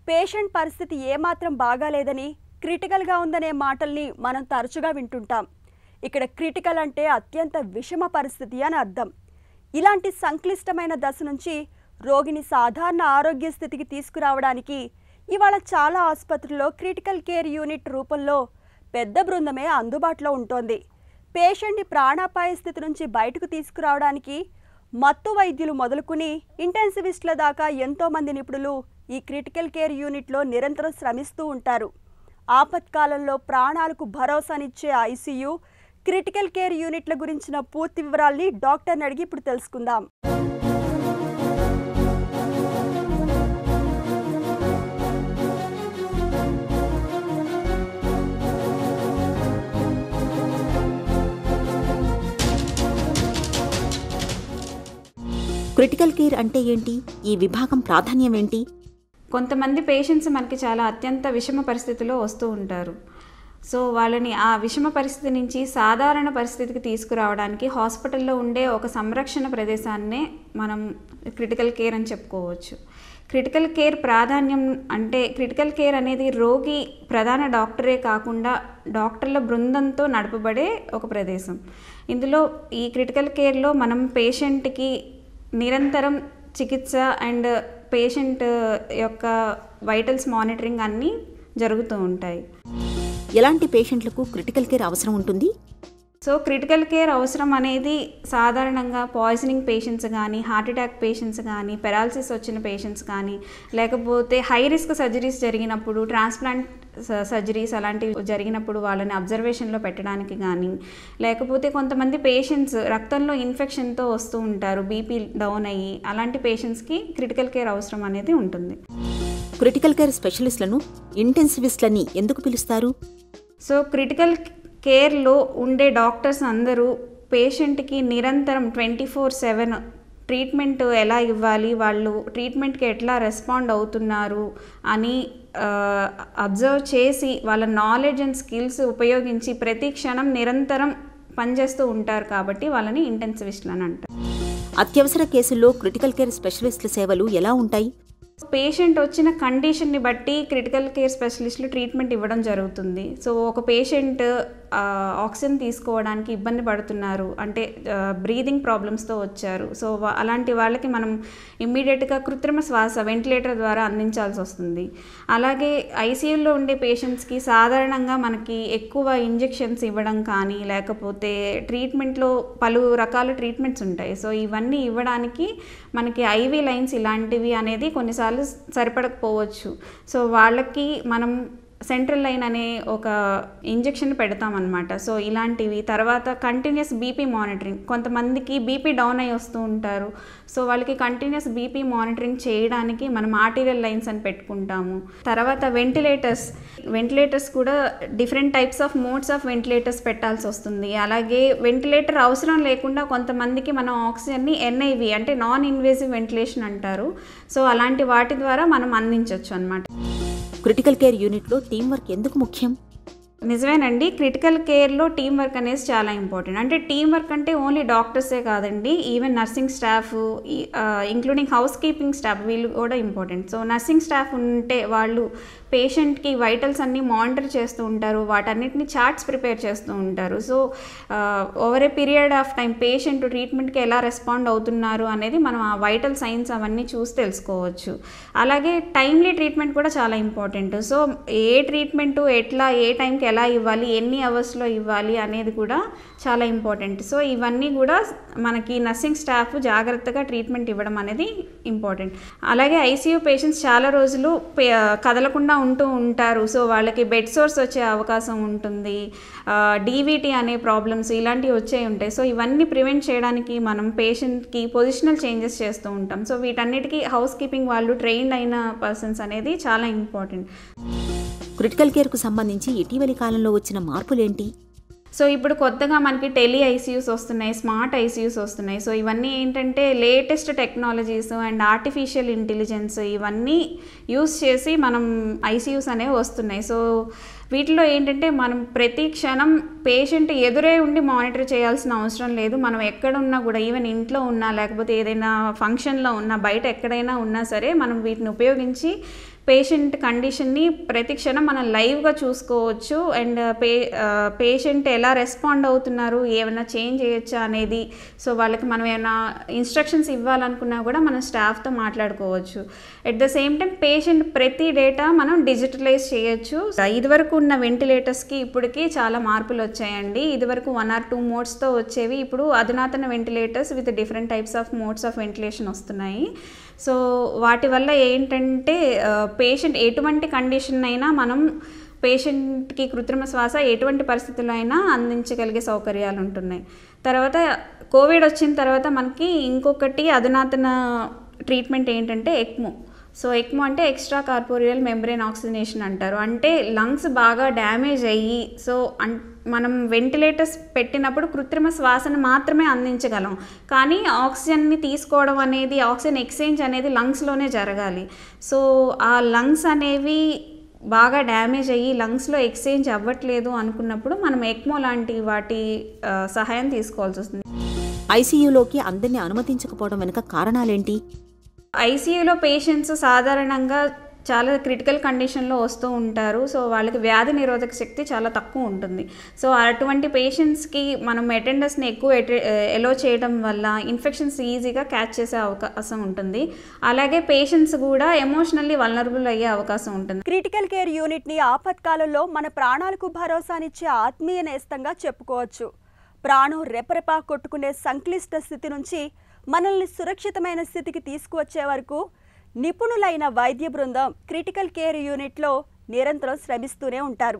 Patient పరిస్థితి ఏమాత్రం బాగాలేదని క్రిటికల్గా ఉందనే మాటల్ని మనం తరచుగా వింటుంటాం. ఇక్కడ క్రిటికల్ అంటే అత్యంత విషమ పరిస్థితి అని అర్థం. ఇలాంటి సంక్లిష్టమైన దశ నుంచి రోగిని సాధారణ ఆరోగ్య స్థితికి తీసుకురావడానికి ఇవాళ చాలా ఆసుపత్రుల్లో క్రిటికల్ కేర్ యూనిట్ రూపంలో పెద్ద బృందమే అందుబాటులో ఉంటోంది. పేషెంట్ని ప్రాణాపాయ స్థితి నుంచి బయటకు తీసుకురావడానికి మత్తు వైద్యులు మొదలుకుని ఇంటెన్సివిస్టుల దాకా ఎంతోమంది నిపుణులు ఈ క్రిటికల్ కేర్ యూనిట్లో నిరంతరం శ్రమిస్తూ ఉంటారు. ఆపత్కాలంలో ప్రాణాలకు భరోసానిచ్చే ఐసీయూ, క్రిటికల్ కేర్ యూనిట్ల గురించిన పూర్తి వివరాల్ని డాక్టర్ని అడిగి ఇప్పుడు తెలుసుకుందాం. క్రిటికల్ కేర్ అంటే ఏంటి? ఈ విభాగం ప్రాధాన్యం ఏంటి? కొంతమంది పేషెంట్స్ మనకి చాలా అత్యంత విషమ పరిస్థితిలో వస్తూ ఉంటారు. సో వాళ్ళని ఆ విషమ పరిస్థితి నుంచి సాధారణ పరిస్థితికి తీసుకురావడానికి హాస్పిటల్లో ఉండే ఒక సంరక్షణ ప్రదేశాన్నే మనం క్రిటికల్ కేర్ అని చెప్పుకోవచ్చు. క్రిటికల్ కేర్ ప్రాధాన్యం అంటే క్రిటికల్ కేర్ అనేది రోగి ప్రధాన డాక్టరే కాకుండా డాక్టర్ల బృందంతో నడపబడే ఒక ప్రదేశం. ఇందులో ఈ క్రిటికల్ కేర్లో మనం పేషెంట్కి నిరంతరం చికిత్స అండ్ పేషెంట్ యొక్క వైటల్స్ మానిటరింగ్ అన్నీ జరుగుతూ ఉంటాయి. ఎలాంటి పేషెంట్లకు క్రిటికల్ కేర్ అవసరం ఉంటుంది? సో క్రిటికల్ కేర్ అవసరం అనేది సాధారణంగా పాయిజనింగ్ పేషెంట్స్ కానీ, హార్ట్ అటాక్ పేషెంట్స్ కానీ, పెరాలసిస్ వచ్చిన పేషెంట్స్ కానీ, లేకపోతే హై రిస్క్ సర్జరీస్ జరిగినప్పుడు, ట్రాన్స్ప్లాంట్ సర్జరీస్ అలాంటివి జరిగినప్పుడు వాళ్ళని అబ్జర్వేషన్లో పెట్టడానికి కానీ, లేకపోతే కొంతమంది పేషెంట్స్ రక్తంలో ఇన్ఫెక్షన్తో వస్తూ ఉంటారు, బీపీ డౌన్ అయ్యి, అలాంటి పేషెంట్స్కి క్రిటికల్ కేర్ అవసరం అనేది ఉంటుంది. క్రిటికల్ కేర్ స్పెషలిస్టులను ఇంటెన్సివిస్టులని ఎందుకు పిలుస్తారు? సో క్రిటికల్ కేర్లో ఉండే డాక్టర్స్ అందరూ పేషెంట్కి నిరంతరం 24/7 ట్రీట్మెంట్ ఎలా ఇవ్వాలి, వాళ్ళు ట్రీట్మెంట్కి ఎట్లా రెస్పాండ్ అవుతున్నారు అని అబ్జర్వ్ చేసి వాళ్ళ నాలెడ్జ్ అండ్ స్కిల్స్ ఉపయోగించి ప్రతి క్షణం నిరంతరం పనిచేస్తూ ఉంటారు కాబట్టి వాళ్ళని ఇంటెన్సివిస్టులు అని అంటారు. అత్యవసర కేసుల్లో క్రిటికల్ కేర్ స్పెషలిస్టుల సేవలు ఎలా ఉంటాయి? పేషెంట్ వచ్చిన కండిషన్ని బట్టి క్రిటికల్ కేర్ స్పెషలిస్టులు ట్రీట్మెంట్ ఇవ్వడం జరుగుతుంది. సో ఒక పేషెంట్ ఆక్సిజన్ తీసుకోవడానికి ఇబ్బంది పడుతున్నారు అంటే బ్రీదింగ్ ప్రాబ్లమ్స్తో వచ్చారు. సో అలాంటి వాళ్ళకి మనం ఇమ్మీడియట్గా కృత్రిమ శ్వాస వెంటిలేటర్ ద్వారా అందించాల్సి వస్తుంది. అలాగే ఐసీయూలో ఉండే పేషెంట్స్కి సాధారణంగా మనకి ఎక్కువ ఇంజెక్షన్స్ ఇవ్వడం కానీ, లేకపోతే ట్రీట్మెంట్లో పలు రకాల ట్రీట్మెంట్స్ ఉంటాయి. సో ఇవన్నీ ఇవ్వడానికి మనకి ఐవీ లైన్స్ ఇలాంటివి అనేది కొన్నిసార్లు సరిపడకపోవచ్చు. సో వాళ్ళకి మనం సెంట్రల్ లైన్ అనే ఒక ఇంజెక్షన్ పెడతామన్నమాట. సో ఇలాంటివి, తర్వాత కంటిన్యూస్ బీపీ మానిటరింగ్, కొంతమందికి బీపీ డౌన్ అయి వస్తూ ఉంటారు. సో వాళ్ళకి కంటిన్యూస్ బీపీ మానిటరింగ్ చేయడానికి మనం ఆర్టీరియల్ లైన్స్ అని పెట్టుకుంటాము. తర్వాత వెంటిలేటర్స్ కూడా different types of modes of ventilators పెట్టాల్సి వస్తుంది. అలాగే వెంటిలేటర్ అవసరం లేకుండా కొంతమందికి మనం ఆక్సిజన్ని ఎన్ఐవి అంటే నాన్ ఇన్వేజివ్ వెంటిలేషన్ అంటారు. సో అలాంటి వాటి ద్వారా మనం అందించవచ్చు అన్నమాట. క్రిటికల్ కేర్ యూనిట్లో టీం వర్క్ ఎందుకు ముఖ్యం? నిజమేనండి, క్రిటికల్ కేర్లో టీం వర్క్ అనేది చాలా ఇంపార్టెంట్. అంటే టీం వర్క్ అంటే ఓన్లీ డాక్టర్సే కాదండి, even nursing staff including house keeping staff వీళ్ళు కూడా ఇంపార్టెంట్. సో నర్సింగ్ స్టాఫ్ ఉంటే వాళ్ళు పేషెంట్కి వైటల్స్ అన్నీ మానిటర్ చేస్తూ ఉంటారు, వాటన్నిటిని చార్ట్స్ ప్రిపేర్ చేస్తూ ఉంటారు. So over a period of time patient ట్రీట్మెంట్కి ఎలా రెస్పాండ్ అవుతున్నారు అనేది మనం ఆ వైటల్ సైన్స్ అవన్నీ చూసి తెలుసుకోవచ్చు. అలాగే టైమ్లీ ట్రీట్మెంట్ కూడా చాలా ఇంపార్టెంట్. సో ఏ ట్రీట్మెంట్ ఎట్లా ఏ టైంకి ఎలా ఇవ్వాలి, ఎన్ని అవర్స్లో ఇవ్వాలి అనేది కూడా చాలా ఇంపార్టెంట్. సో ఇవన్నీ కూడా మనకి నర్సింగ్ స్టాఫ్ జాగ్రత్తగా ట్రీట్మెంట్ ఇవ్వడం అనేది ఇంపార్టెంట్. అలాగే ఐసీయూ పేషెంట్స్ చాలా రోజులు కదలకుండా ఉంటూ ఉంటారు. సో వాళ్ళకి బెడ్ సోర్స్ వచ్చే అవకాశం ఉంటుంది, డీవీటీ అనే ప్రాబ్లమ్స్ ఇలాంటివి వచ్చే ఉంటాయి. సో ఇవన్నీ ప్రివెంట్ చేయడానికి మనం పేషెంట్కి పొజిషనల్ చేంజెస్ చేస్తూ ఉంటాం. సో వీటన్నిటికీ హౌస్ కీపింగ్ వాళ్ళు ట్రైన్డ్ అయిన పర్సన్స్ అనేది చాలా ఇంపార్టెంట్. క్రిటికల్ కేర్కు సంబంధించి ఇటీవలి కాలంలో వచ్చిన మార్పులేంటి? సో ఇప్పుడు కొత్తగా మనకి టెలి ఐసీయూస్ వస్తున్నాయి, స్మార్ట్ ఐసీయూస్ వస్తున్నాయి. సో ఇవన్నీ ఏంటంటే latest technologies and artificial intelligence ఇవన్నీ యూస్ చేసి మనం ఐసీయూస్ అనేవి వస్తున్నాయి. సో వీటిలో ఏంటంటే మనం ప్రతి క్షణం పేషెంట్ ఎదురే ఉండి మానిటర్ చేయాల్సిన అవసరం లేదు. మనం ఎక్కడున్నా కూడా, ఈవెన్ ఇంట్లో ఉన్నా లేకపోతే ఏదైనా ఫంక్షన్లో ఉన్నా బయట ఎక్కడైనా ఉన్నా సరే మనం వీటిని ఉపయోగించి పేషెంట్ కండిషన్ని ప్రతి క్షణం మనం లైవ్గా చూసుకోవచ్చు. అండ్ పేషెంట్ ఎలా రెస్పాండ్ అవుతున్నారు, ఏమైనా చేంజ్ చేయొచ్చా అనేది. సో వాళ్ళకి మనం ఏమైనా ఇన్స్ట్రక్షన్స్ ఇవ్వాలనుకున్నా కూడా మనం స్టాఫ్తో మాట్లాడుకోవచ్చు. At the same time patient ప్రతి డేటా మనం డిజిటలైజ్ చేయొచ్చు. ఇదివరకు ఉన్న వెంటిలేటర్స్కి ఇప్పటికి చాలా మార్పులు వచ్చాయండి. ఇదివరకు 1 or 2 మోడ్స్తో వచ్చేవి, ఇప్పుడు అధునాతన ventilators with different types of modes of ventilation వస్తున్నాయి. సో వాటి వల్ల ఏంటంటే పేషెంట్ ఎటువంటి కండిషన్ అయినా మనం పేషెంట్కి కృత్రిమ శ్వాస ఎటువంటి పరిస్థితుల్లో అయినా అందించగలిగే సౌకర్యాలు ఉంటున్నాయి. తర్వాత కోవిడ్ వచ్చిన తర్వాత మనకి ఇంకొకటి అధునాతన ట్రీట్మెంట్ ఏంటంటే ఎక్మో. సో ఎక్మో అంటే ఎక్స్ట్రా కార్పోరియల్ మెంబ్రెయిన్ ఆక్సిజనేషన్ అంటారు. అంటే లంగ్స్ బాగా డ్యామేజ్ అయ్యి సో మనం వెంటిలేటర్స్ పెట్టినప్పుడు కృత్రిమ శ్వాసను మాత్రమే అందించగలం, కానీ ఆక్సిజన్ని తీసుకోవడం అనేది, ఆక్సిజన్ ఎక్స్చేంజ్ అనేది లంగ్స్లోనే జరగాలి. సో ఆ లంగ్స్ అనేవి బాగా డ్యామేజ్ అయ్యి లంగ్స్లో ఎక్స్చేంజ్ అవ్వట్లేదు అనుకున్నప్పుడు మనం ఎక్మో లాంటి వాటి సహాయం తీసుకోవాల్సి వస్తుంది. ఐసీయూలోకి అందరినీ అనుమతించకపోవడం వెనుక కారణాలేంటి? ఐసీయూలో పేషెంట్స్ సాధారణంగా చాలా క్రిటికల్ కండిషన్లో వస్తూ ఉంటారు. సో వాళ్ళకి వ్యాధి నిరోధక శక్తి చాలా తక్కువ ఉంటుంది. సో అటువంటి పేషెంట్స్కి మనం అటెండర్స్ని ఎక్కువ ఎలో చేయడం వల్ల ఇన్ఫెక్షన్స్ ఈజీగా క్యాచ్ చేసే అవకాశం ఉంటుంది. అలాగే పేషెంట్స్ కూడా ఎమోషనల్లీ వల్నరబుల్ అయ్యే అవకాశం ఉంటుంది. క్రిటికల్ కేర్ యూనిట్ని ఆపత్కాలంలో మన ప్రాణాలకు భరోసానిచ్చే ఆత్మీయ నేస్తంగా చెప్పుకోవచ్చు. ప్రాణం రెపరెపా కొట్టుకునే సంక్లిష్ట స్థితి నుంచి మనల్ని సురక్షితమైన స్థితికి తీసుకువచ్చే వరకు నిపుణులైన వైద్య బృందం క్రిటికల్ కేర్ యూనిట్లో నిరంతరం శ్రమిస్తూనే ఉంటారు.